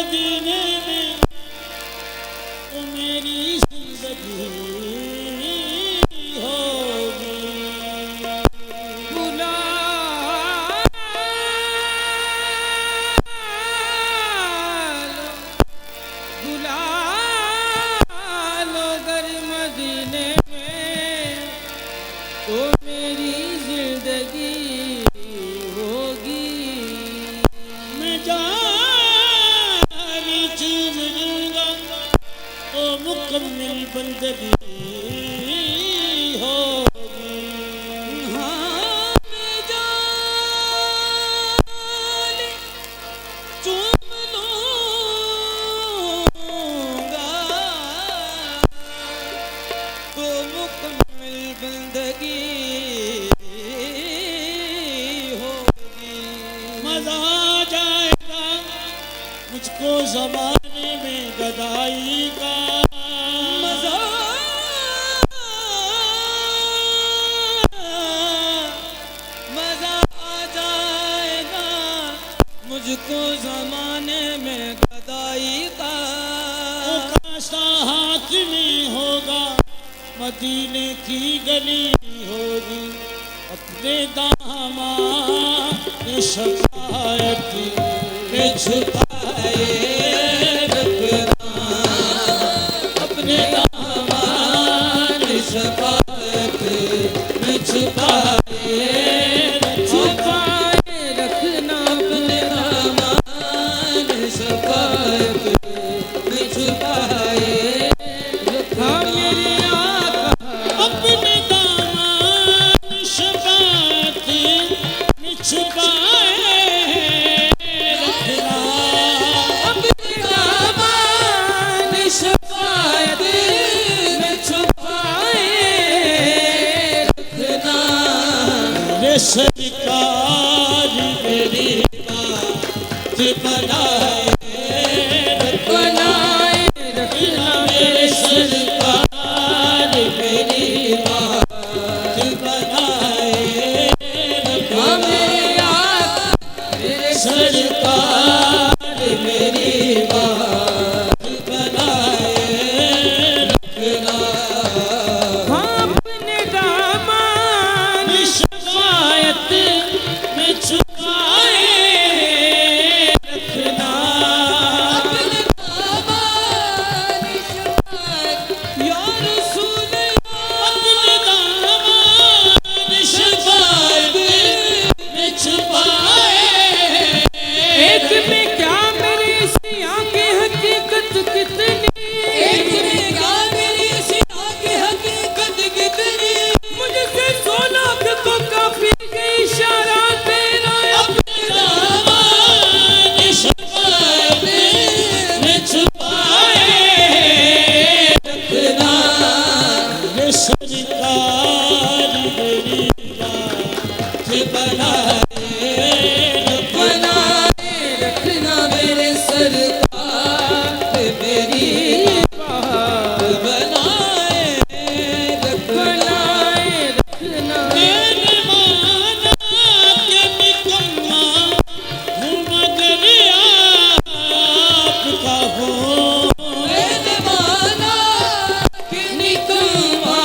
मदीने में तो मेरी जिंदगी होगी। बुला लो गर मदीने में तो मेरी जिंदगी होगी। मैं जानी चीज दूंगा तो मुकम्मल बंदगी होगी। हाँ मैं जान चूम लूंगा तो मुकम्मल बंदगी होगी। मजा आ जाएगा मुझको ज़माने में गदाई का। मजा आ जाएगा मुझको ज़माने में गदाई का। वो काशा हाथ में होगा मदीने की गली होगी। अपने दामाद शफाअत में छुपाए रखना, अपने दामाद शफाअत में छुपाए रखना, अपने दामाद शफाअत में छुपाए रखना। मेरे आका अपने दामाद शफाअत में छुपाए रखना, अपने दामाद शफाअत में छुपाए रखना। रे सरकार मेरी बात बनाए रखना, मेरे सरकार मेरी बात बनाए रखना। मेरे आका मेरे सरकार मेरी बात बनाए रखना। अपने दामाद शफाअत में छुपाए रखना, अपने दामाद शफाअत या रसूल अपने दामाद शफाअत में छुपाए। एक में क्या मेरी सिया की हकीकत कितनी, एक में क्या मेरी सिया की हकीकत कितनी। मुझसे 100 लाख तो काफी है इशारा तेरा। अपने दामाद शफाअत में छुपाए रखना, ये सरकार मेरी बात बनाए रखना। रखना मेरे सरकार मेरी बात बनाए रखना। मैंने माना कि निकम्मा हूँ मगर आपका हूँ। मैंने माना कि निकम्मा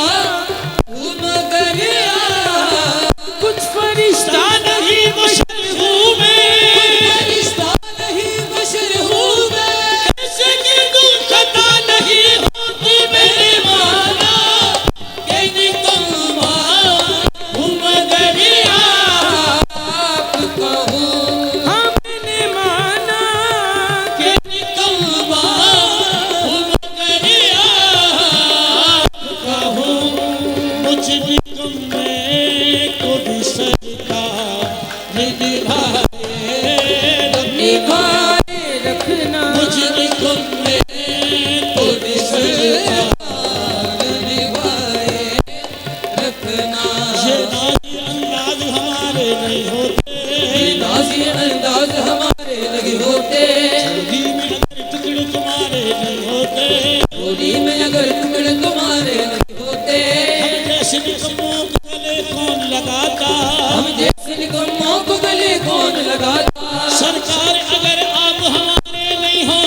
हूँ मगर कुछ फरिश्ता नहीं बशर हूँ मैं, फरिश्ता नहीं बशर हूँ मैं। ऐसे गिरदू खता नहीं होती। मैंने माना कि निकम्मा हूँ मगर आपका हूँ। हाँ मैंने माना कि निकम्मा हूँ मगर आपका हूँ। मुझ निकम्मे को भी सरकार निभाए निभाए रखना। मुझ निकम्मे को भी सरकार निभाए रखना। ये नाज़ी अंदाज हमारे नहीं होते, नाज़ी अंदाज हमारे नहीं होते। चोरी में अगर टुकड़े तुम्हारे नहीं होते, चोरी में अगर टुकड़े तुम्हारे नहीं होते। हम जैसे निकम्मों को गले कौन लगाता, हम जैसे निकम्मों को गले कौन लगाता। सरकार अगर आप हमारे नहीं हो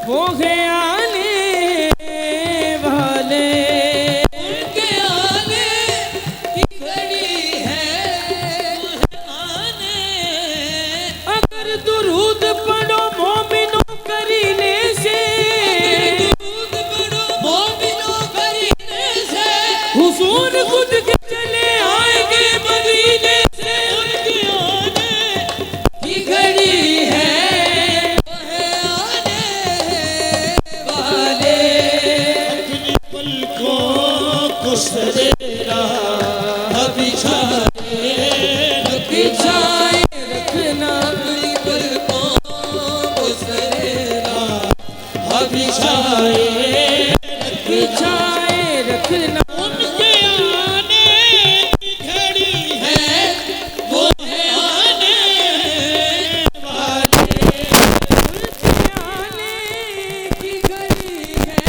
वो है आने वाले। उनके आने की घड़ी है, आने। अगर दुरूद पढ़ो मोमिनों करीने से, दुरूद पढ़ो मोमिनों करीने से, हुजूर खुद के चले आएंगे मदीने से। उनके आने की घड़ी है, वो है आने वाले। अपनी पलकों को सरेरा बिछाए बिछाए रखना, अपनी पलकों को सरेरा बिछाए बिछाए रखना। उनके आने की घड़ी है, वो है आने वाले। आने की घड़ी है,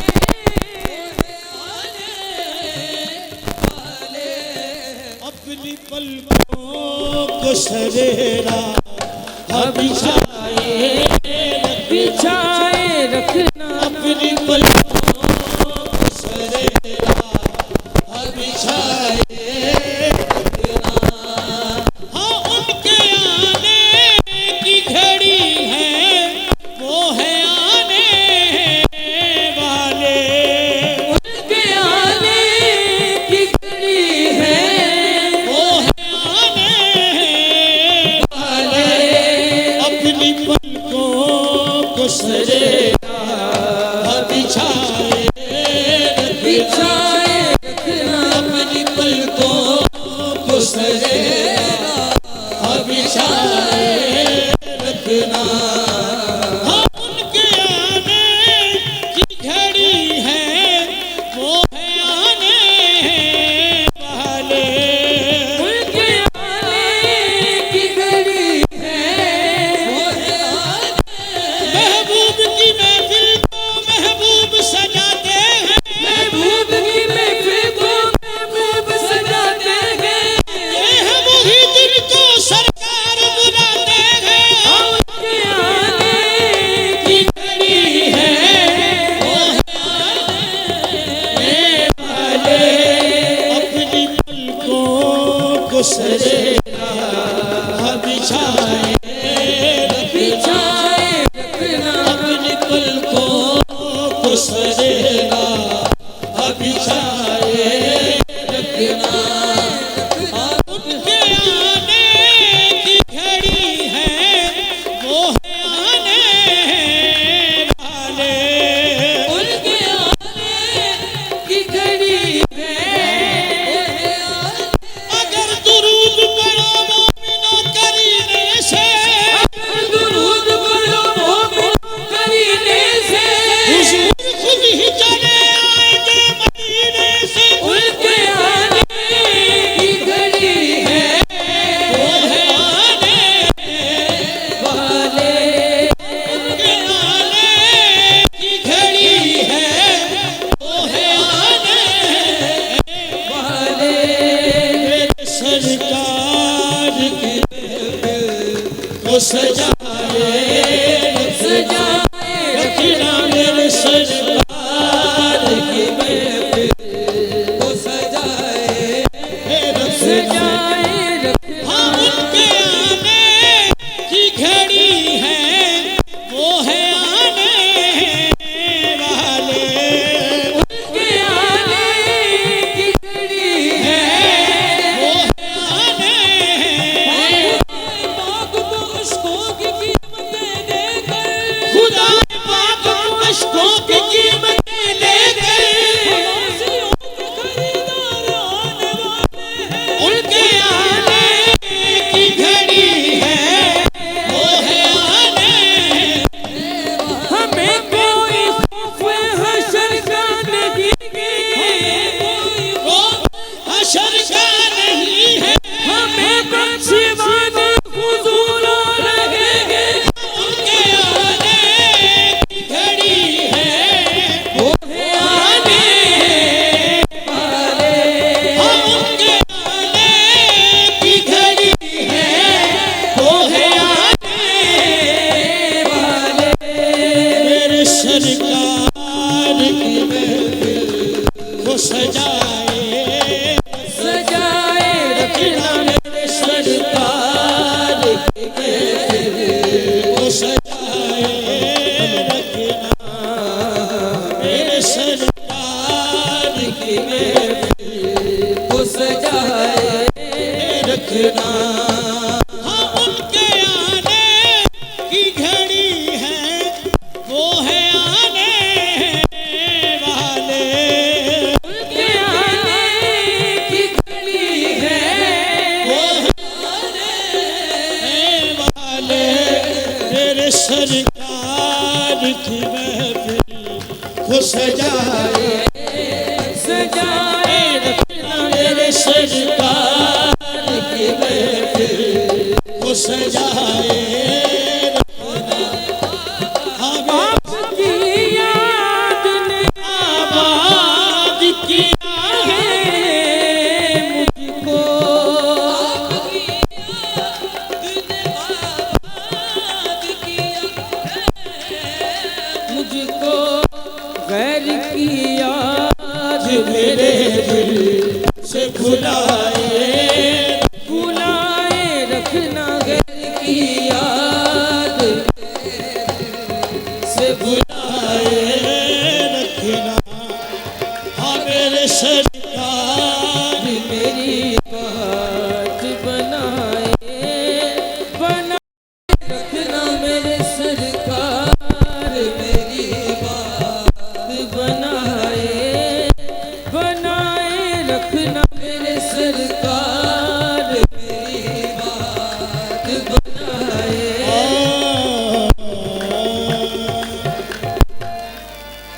अपनी पलकों को सरेरा बिछाए बिछाए रखना। अपनी पलकों को सरेरा बिछाए हाँ उनके आने की घड़ी है, वो है आने वाले। उनके आने की घड़ी है, वो है आने वाले। अपनी पलकों को सरेरा बिछाए बिछाए रखना। अपनी पलकों को सरेरा बिछाए रखना। हाँ उनके आने की घड़ी है, वो है आने वाले। उनके आने की घड़ी है, वो है महबूब की महफिल को महबूब सजाते हैं, महबूब की महफिल को महबूब सजाते हैं। ये है वही जिनको सरकार बुलाते हैं। उनके आने की घड़ी है, वो है आने वाले। अपनी पलकों को सरेरा बिछाए बिछाए रखना। अपनी पलकों को सरेरा बिछाए रखना। उनके आने की घड़ी है, वो है आने वाले। उनके आने की घड़ी है, अगर दुरूद पढ़ो मोमिनों करीने से, दुरूद पढ़ो मोमिनों करीने से। हुजूर खुद ही चले आएंगे मदीने से। उनके आने की घड़ी है, वो है आने वाले। उनके आने की घड़ी है, वो है आने वाले। मेरे सरकार की को सजाए सजाए रखना। मेरे सरकार की को सजाए सजाए रखना। हाँ उनके आने की घड़ी है, वो है आने वाले। उनके आने की घड़ी है, वो है आने पाक को अश्कों की कीमतें देकर, खुदा पाक अश्कों की कीमतें लेकर खलासियों के खरीदार आने वाले हैं। उनके आने की घड़ी है, वो है आने। हमें कोई खौफ हशर का नहीं है, वो हशर का नहीं है। हमें बख्शिवान हुजूर रहेंगे। उनके आने की घड़ी है, सरकार की महफिल को सजाए सजाए रखना मेरे सरकार की महफिल को सजाए रखना मेरे सरकार की महफिल को सजाए रखना। हाँ उनके आने की घड़ी है वो है आने वाले उनके आने की घड़ी है वो है आने वाले मेरे सरकार की महफिल को सजाए सजाए रखना मेरे सरकार की महफिल को सजाए आपकी याद ने आबाद किया है मुझको मुझको गैर की याद मेरे दिल से भुलाए बुलाए रखना गैर की याद से भुलाए रखना। हाँ मेरे सरकार मेरी बात बनाए रखना मेरे सरकार मेरी बात बनाए रखना मेरे सरकार